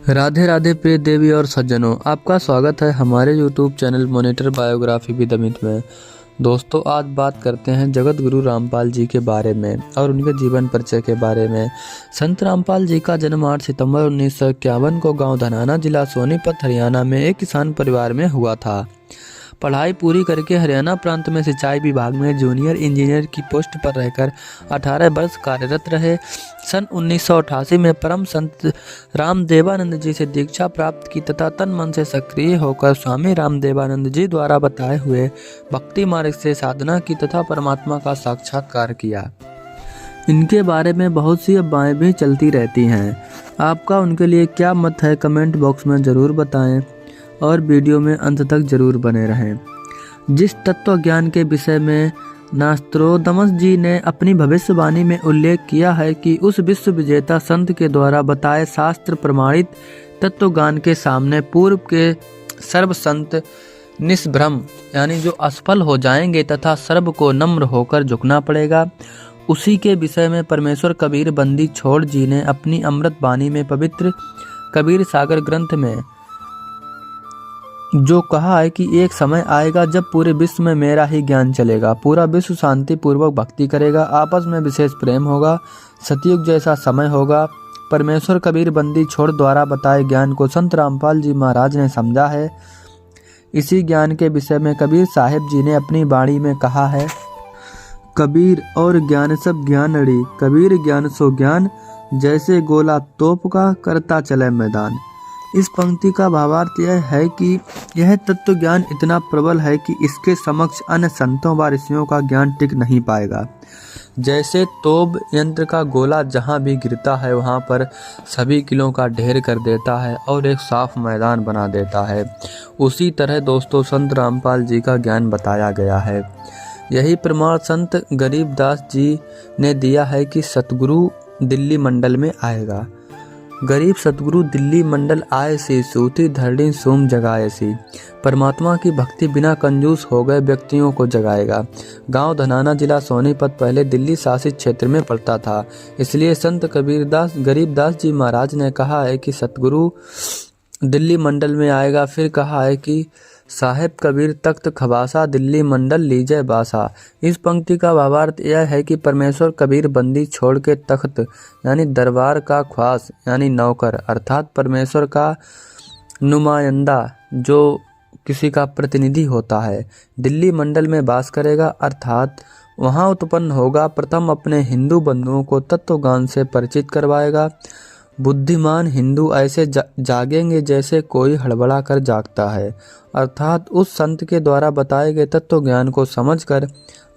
राधे राधे प्रिय देवी और सज्जनों, आपका स्वागत है हमारे YouTube channel monitor biography with Amit में। दोस्तों, आज बात करते हैं जगत गुरु रामपाल जी के बारे में और उनके जीवन परिचय के बारे में। संत रामपाल जी का जन्म 8 सितंबर 1951 को गांव धनाना, जिला सोनीपत, हरियाणा में एक किसान परिवार में हुआ था। पढ़ाई पूरी करके हरियाणा प्रांत में सिंचाई विभाग में जूनियर इंजीनियर की पोस्ट पर रहकर 18 वर्ष कार्यरत रहे। सन 1988 में परम संत रामदेवानंद जी से दीक्षा प्राप्त की तथा तन मन से सक्रिय होकर स्वामी रामदेवानंद जी द्वारा बताए हुए भक्ति मार्ग से साधना की तथा परमात्मा का साक्षात्कार किया। इनके बारे में बहुत सी अफवाहें भी चलती रहती हैं। आपका उनके लिए क्या मत है, कमेंट बॉक्स में ज़रूर बताएं और वीडियो में अंत तक जरूर बने रहें। जिस तत्व ज्ञान के विषय में नास्त्रोदमस जी ने अपनी भविष्यवाणी में उल्लेख किया है कि उस विश्व विजेता संत के द्वारा बताए शास्त्र प्रमाणित तत्व ज्ञान के सामने पूर्व के सर्व संत निष्भ्रम यानी जो असफल हो जाएंगे तथा सर्व को नम्र होकर झुकना पड़ेगा, उसी के विषय में परमेश्वर कबीर बंदी छोड़ जी ने अपनी अमृत वाणी में पवित्र कबीर सागर ग्रंथ में जो कहा है कि एक समय आएगा जब पूरे विश्व में मेरा ही ज्ञान चलेगा, पूरा विश्व शांति पूर्वक भक्ति करेगा, आपस में विशेष प्रेम होगा, सतयुग जैसा समय होगा। परमेश्वर कबीर बंदी छोड़ द्वारा बताए ज्ञान को संत रामपाल जी महाराज ने समझा है। इसी ज्ञान के विषय में कबीर साहिब जी ने अपनी वाणी में कहा है, कबीर और ज्ञान सब ज्ञान अड़ी, कबीर ज्ञान सो ज्ञान, जैसे गोला तोप का करता चले मैदान। इस पंक्ति का भावार्थ यह है कि यह तत्व ज्ञान इतना प्रबल है कि इसके समक्ष अन्य संतों व ऋषियों का ज्ञान टिक नहीं पाएगा। जैसे तोप यंत्र का गोला जहाँ भी गिरता है वहाँ पर सभी किलों का ढेर कर देता है और एक साफ मैदान बना देता है, उसी तरह दोस्तों संत रामपाल जी का ज्ञान बताया गया है। यही प्रमाण संत गरीबदास जी ने दिया है कि सतगुरु दिल्ली मंडल में आएगा। गरीब सतगुरु दिल्ली मंडल आए सी, सूती धरणी सोम जगाए सी। परमात्मा की भक्ति बिना कंजूस हो गए व्यक्तियों को जगाएगा। गांव धनाना, जिला सोनीपत पहले दिल्ली शासित क्षेत्र में पड़ता था, इसलिए संत गरीबदास जी महाराज ने कहा है कि सतगुरु दिल्ली मंडल में आएगा। फिर कहा है कि साहेब कबीर तख्त खबासा, दिल्ली मंडल लीजय बासा। इस पंक्ति का भावार्थ यह है कि परमेश्वर कबीर बंदी छोड़ के तख्त यानी दरबार का ख्वास यानी नौकर अर्थात परमेश्वर का नुमाइंदा जो किसी का प्रतिनिधि होता है, दिल्ली मंडल में वास करेगा, अर्थात वहाँ उत्पन्न होगा। प्रथम अपने हिंदू बंधुओं को तत्वज्ञान से परिचित करवाएगा। बुद्धिमान हिंदू ऐसे जागेंगे जैसे कोई हड़बड़ा कर जागता है, अर्थात उस संत के द्वारा बताए गए तत्व ज्ञान को समझकर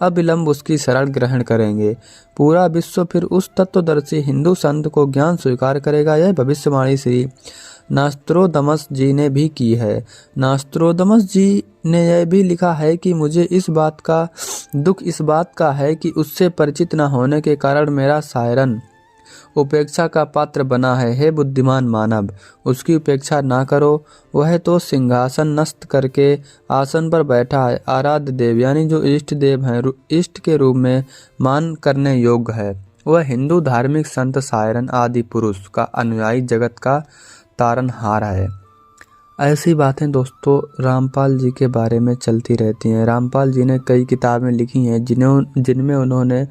अविलंब उसकी शरण ग्रहण करेंगे। पूरा विश्व फिर उस तत्वदर्शी हिंदू संत को ज्ञान स्वीकार करेगा। यह भविष्यवाणी श्री नास्त्रोदमस जी ने भी की है। नास्त्रोदमस जी ने यह भी लिखा है कि मुझे इस बात का दुख इस बात का है कि उससे परिचित न होने के कारण मेरा सायरन उपेक्षा का पात्र बना है। हे बुद्धिमान मानव, उसकी उपेक्षा ना करो, वह तो सिंहासन नस्त करके आसन पर बैठा है। आराध्य देव यानी जो इष्ट देव हैं, इष्ट के रूप में मान करने योग्य है। वह हिंदू धार्मिक संत सायरन आदि पुरुष का अनुयायी जगत का तारनहार है। ऐसी बातें दोस्तों रामपाल जी के बारे में चलती रहती हैं। रामपाल जी ने कई किताबें लिखी हैं जिनमें उन्होंने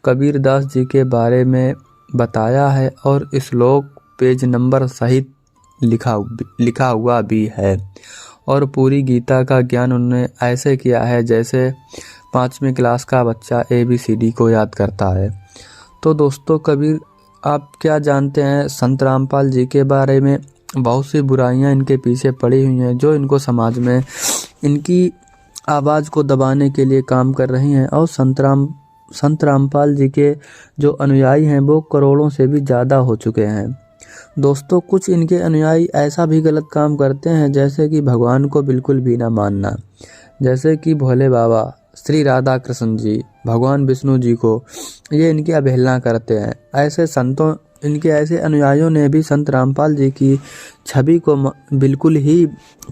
कबीरदास जी के बारे में बताया है और श्लोक पेज नंबर सहित लिखा हुआ भी है। और पूरी गीता का ज्ञान उन्होंने ऐसे किया है जैसे 5वीं क्लास का बच्चा ABCD को याद करता है। तो दोस्तों, कबीर आप क्या जानते हैं संत रामपाल जी के बारे में? बहुत सी बुराइयां इनके पीछे पड़ी हुई हैं जो इनको समाज में इनकी आवाज़ को दबाने के लिए काम कर रही हैं। और संत रामपाल जी के जो अनुयायी हैं वो करोड़ों से भी ज़्यादा हो चुके हैं। दोस्तों, कुछ इनके अनुयायी ऐसा भी गलत काम करते हैं जैसे कि भगवान को बिल्कुल भी ना मानना, जैसे कि भोले बाबा, श्री राधा कृष्ण जी, भगवान विष्णु जी को ये इनकी अवहेलना करते हैं। इनके ऐसे अनुयायियों ने भी संत रामपाल जी की छवि को बिल्कुल ही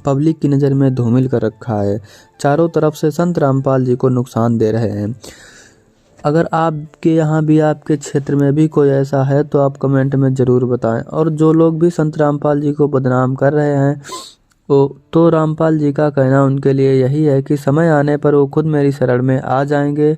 पब्लिक की नज़र में धूमिल कर रखा है। चारों तरफ से संत रामपाल जी को नुकसान दे रहे हैं। अगर आपके यहाँ भी, आपके क्षेत्र में भी कोई ऐसा है तो आप कमेंट में ज़रूर बताएं। और जो लोग भी संत रामपाल जी को बदनाम कर रहे हैं वो, तो रामपाल जी का कहना उनके लिए यही है कि समय आने पर वो खुद मेरी शरण में आ जाएंगे,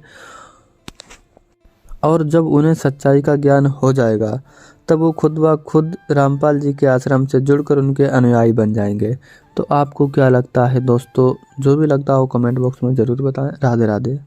और जब उन्हें सच्चाई का ज्ञान हो जाएगा तब वो खुद ब खुद रामपाल जी के आश्रम से जुड़कर उनके अनुयायी बन जाएंगे। तो आपको क्या लगता है दोस्तों? जो भी लगता हो कमेंट बॉक्स में ज़रूर बताएं। राधे राधे।